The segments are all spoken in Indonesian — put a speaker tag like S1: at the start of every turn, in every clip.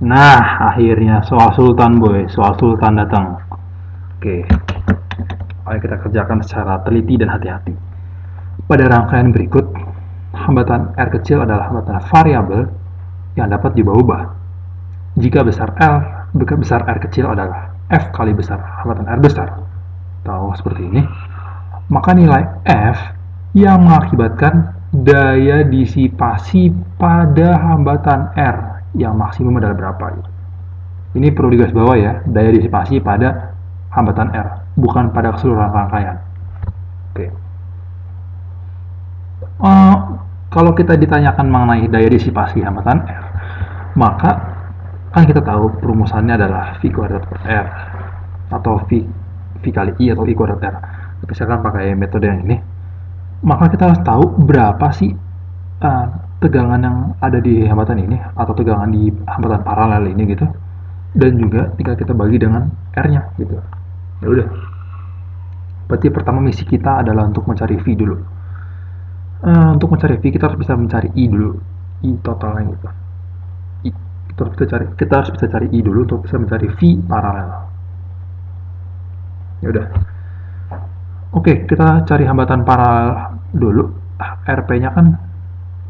S1: Nah, akhirnya soal sultan boy, soal sultan datang. Oke, ayo kita kerjakan secara teliti dan hati-hati. Pada rangkaian berikut, hambatan R kecil adalah hambatan variabel yang dapat diubah. Jika besar R kecil adalah F kali besar hambatan R besar, atau seperti ini, maka nilai F yang mengakibatkan daya disipasi pada hambatan R yang maksimum adalah berapa gitu. Ini perlu digarisbawahi ya, daya disipasi pada hambatan R, bukan pada keseluruhan rangkaian. Oke. Kalau kita ditanyakan mengenai daya disipasi hambatan R, maka kan kita tahu perumusannya adalah V kuadrat per R atau V kali I atau I kuadrat R. Misalkan pakai metode yang ini, maka kita harus tahu berapa sih tegangan yang ada di hambatan ini atau tegangan di hambatan paralel ini gitu, dan juga tinggal kita bagi dengan R-nya gitu. Ya udah. Berarti pertama misi kita adalah untuk mencari V dulu. Untuk mencari V kita harus bisa mencari I dulu, I totalnya gitu. I. Kita harus bisa cari I dulu untuk bisa mencari V paralel. Ya udah. Oke, kita cari hambatan paralel dulu. RP-nya kan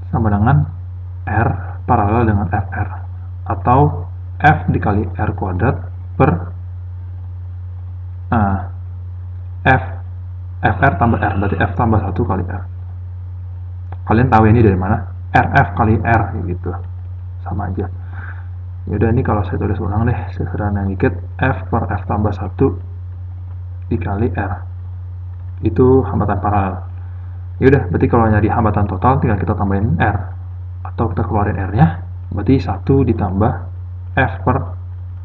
S1: sama dengan R paralel dengan FR atau F dikali R kuadrat per FR tambah R, berarti F tambah 1 kali R. Kalian tahu ini dari mana? RF kali R gitu, sama aja. Yaudah, ini kalau saya tulis ulang deh, saya sederhana dikit. F per F tambah 1 dikali R, itu hambatan paralel. Yaudah, berarti kalau nyari hambatan total tinggal kita tambahin R, atau kita keluarin R-nya, berarti 1 ditambah F per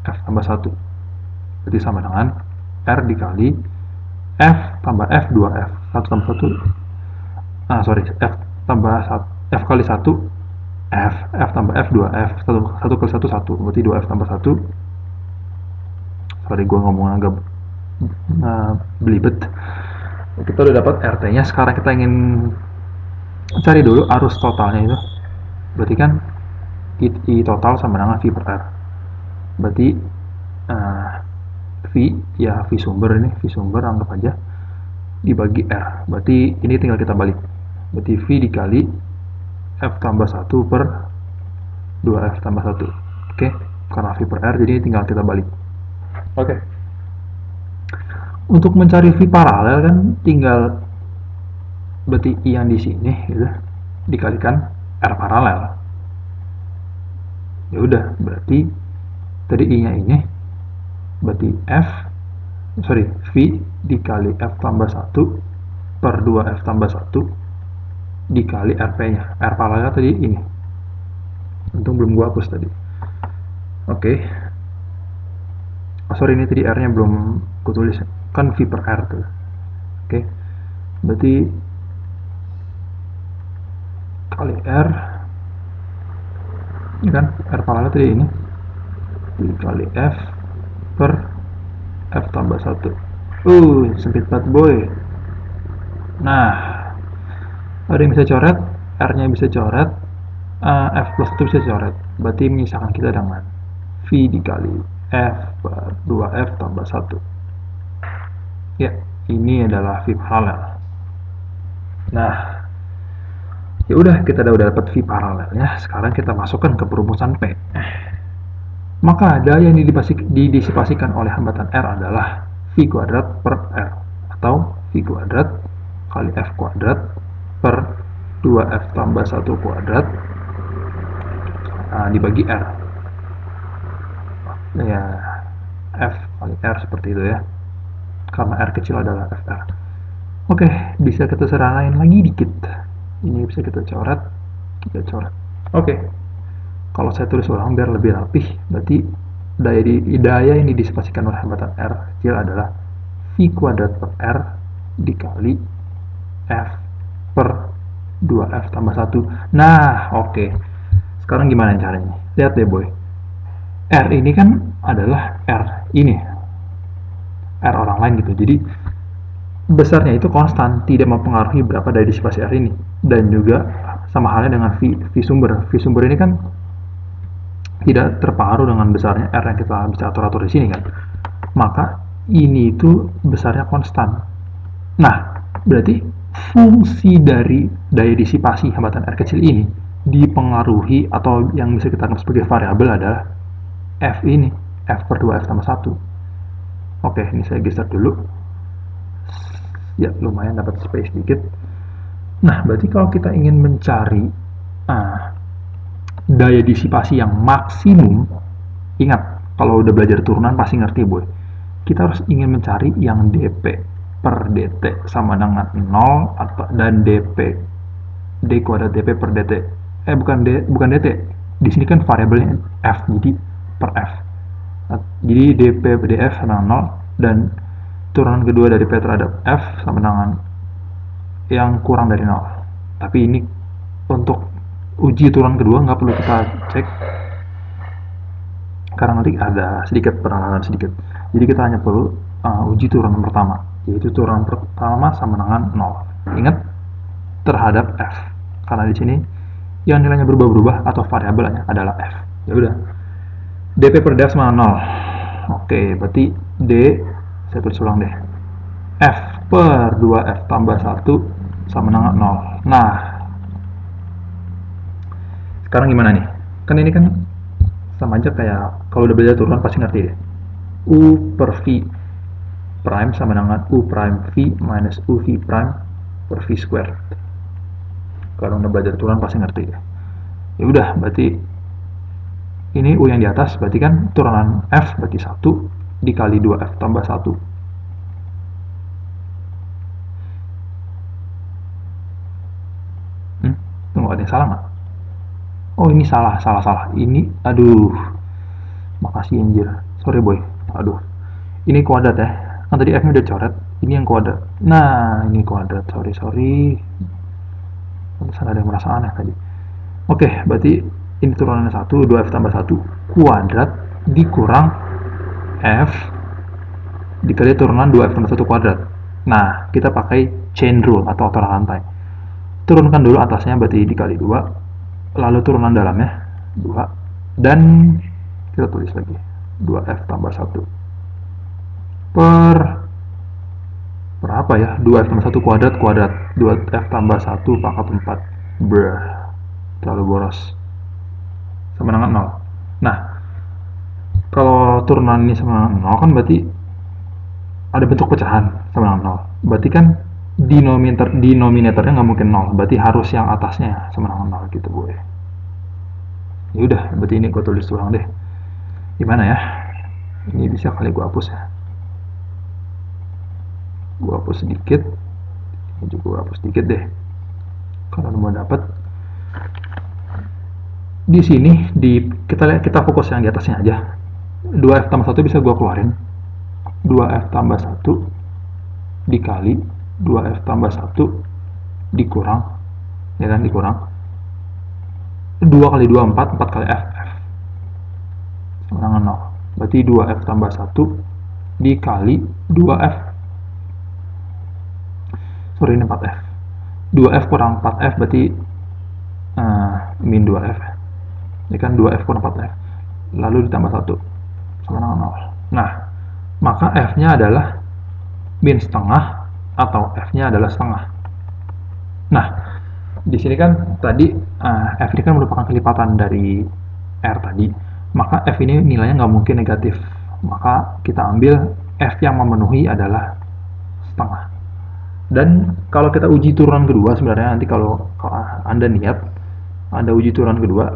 S1: F tambah 1, berarti sama dengan R dikali F tambah F 2F, 1 tambah 1, F tambah 1, F kali 1 F tambah F 2F, 1 kali 1 1, berarti 2F tambah 1. Sorry, gue ngomong agak belibet. Kita udah dapat RT-nya, sekarang kita ingin cari dulu arus totalnya itu. Berarti kan I total sama dengan V per R. Berarti V, ya V sumber ini, V sumber anggap aja, dibagi R. Berarti ini tinggal kita balik. Berarti V dikali F tambah 1 per 2F tambah 1. Oke, karena V per R, jadi tinggal kita balik. Oke. Untuk mencari V paralel kan tinggal berarti I yang di sini gitu, dikalikan R paralel. Ya udah, berarti tadi I-nya ini berarti V dikali F tambah 1 per 2F tambah 1 dikali RP-nya. R paralel tadi ini. Untung belum gua hapus tadi. Oke. Sorry, ini tadi R-nya belum gua tulis. Kan V per R tuh. Oke. Berarti kali R, ini kan R paralel tadi ini, dikali F per F tambah 1. Sempit banget boy. Nah, ada yang bisa coret, R-nya bisa coret, F plus 1 bisa coret. Berarti menyisakan kita dengan V dikali F per 2F tambah 1. Ya, ini adalah V paralel. Nah, ya udah, kita udah dapat V paralelnya. Sekarang kita masukkan ke perumusan P. Maka daya yang didisipasikan oleh hambatan R adalah V kuadrat per R, atau V kuadrat kali F kuadrat per 2F tambah 1 kuadrat dibagi R. Ya, F kali R seperti itu ya, karena R kecil adalah FR. Oke, bisa kita sederhanain lagi dikit. Ini bisa kita coret. Oke. Kalau saya tulis ulang biar lebih rapih, berarti daya yang didisipasikan oleh hambatan R kecil adalah V kuadrat per R dikali F per 2F tambah 1. Nah, oke. Sekarang gimana caranya? Lihat deh boy. R ini kan adalah R ini, R orang lain gitu. Jadi besarnya itu konstan, tidak mempengaruhi berapa daya disipasi R ini. Dan juga sama halnya dengan V sumber. V sumber ini kan tidak terpengaruh dengan besarnya R yang kita bisa atur-atur di sini kan, maka ini itu besarnya konstan. Nah, berarti fungsi dari daya disipasi hambatan R kecil ini dipengaruhi atau yang bisa kita anggap sebagai variabel adalah F ini, F per 2 F tambah 1. Oke, ini saya geser dulu. Ya, lumayan dapat space dikit. Nah, berarti kalau kita ingin mencari daya disipasi yang maksimum, ingat, kalau udah belajar turunan pasti ngerti boy. Kita harus ingin mencari yang dp per dt sama dengan 0 atau dan dp d kuadrat dp per dt. Bukan dt. Di sini kan variabelnya f, jadi per f. Jadi dp df sama 0 dan turunan kedua dari p terhadap f sama dengan yang kurang dari 0. Tapi ini untuk uji turunan kedua nggak perlu kita cek karena nanti ada sedikit penalaran sedikit. Jadi kita hanya perlu uji turunan pertama, yaitu turunan pertama sama dengan 0. Ingat, terhadap f. Karena di sini yang nilainya berubah-ubah atau variabelnya adalah f. Ya udah. dp per d sama 0. Oke, berarti d saya tulis ulang deh. F per 2f tambah 1 sama dengan 0. Nah, sekarang gimana nih? Kan ini kan sama aja kayak kalau udah belajar turunan pasti ngerti deh. U per V prime sama dengan U prime V minus U V prime per V square. Kalau udah belajar turunan pasti ngerti ya. Ya udah, berarti ini U yang di atas berarti kan turunan F berarti 1 dikali 2F tambah 1. Tunggu, ada yang salah nggak? Oh, ini salah. Ini, aduh, makasih anjir. Sorry boy, aduh. Ini kuadrat ya. Kan tadi F-nya udah coret. Ini yang kuadrat. Nah, ini kuadrat. Sorry. Ada yang merasa aneh tadi. Oke, berarti ini turunannya 1, 2F tambah 1 kuadrat dikurang F dikali turunan 2F tambah 1 kuadrat. Nah, kita pakai chain rule atau aturan rantai. Turunkan dulu atasnya berarti dikali 2, lalu turunan dalamnya 2, dan kita tulis lagi 2F tambah 1 per berapa ya? 2F tambah 1 kuadrat 2F tambah 1 pangkat 4. Terlalu boros. Sama dengan 0. Nah, kalau turunan ini sama dengan 0 kan berarti ada bentuk pecahan sama dengan 0. Berarti kan denominatornya nggak mungkin 0. Berarti harus yang atasnya sama dengan 0 gitu gue. Ya udah, berarti ini gue tulis ulang deh. Gimana ya? Ini bisa kali gue hapus ya. Gue hapus sedikit. Ini juga gue hapus sedikit deh. Kalau mau dapat di sini kita fokus yang di atasnya aja. 2F tambah 1 bisa gue keluarin. 2F tambah 1 dikali 2F tambah 1 dikurang, ya kan, dikurang 2 kali 2 4 kali F sama dengan 0. Berarti 2F tambah 1 dikali 2F, sorry ini 4F. 2F kurang 4F berarti min 2F, ini kan 2F kurang 4F lalu ditambah 1 sama dengan 0. Nah, maka F-nya adalah min setengah atau F-nya adalah setengah. Nah, di sini kan tadi F ini kan merupakan kelipatan dari R tadi, maka F ini nilainya nggak mungkin negatif, maka kita ambil F yang memenuhi adalah setengah. Dan kalau kita uji turunan kedua, sebenarnya nanti kalau Anda niat Anda uji turunan kedua,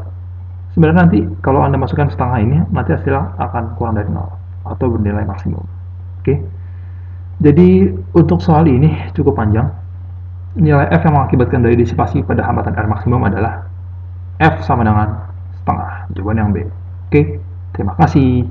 S1: sebenarnya nanti kalau Anda masukkan setengah ini, nanti hasilnya akan kurang dari 0 atau bernilai maksimum. Oke. Jadi untuk soal ini cukup panjang. Nilai F yang mengakibatkan daya disipasi pada hambatan R maksimum adalah F sama dengan setengah. Jawaban yang B. Oke, terima kasih.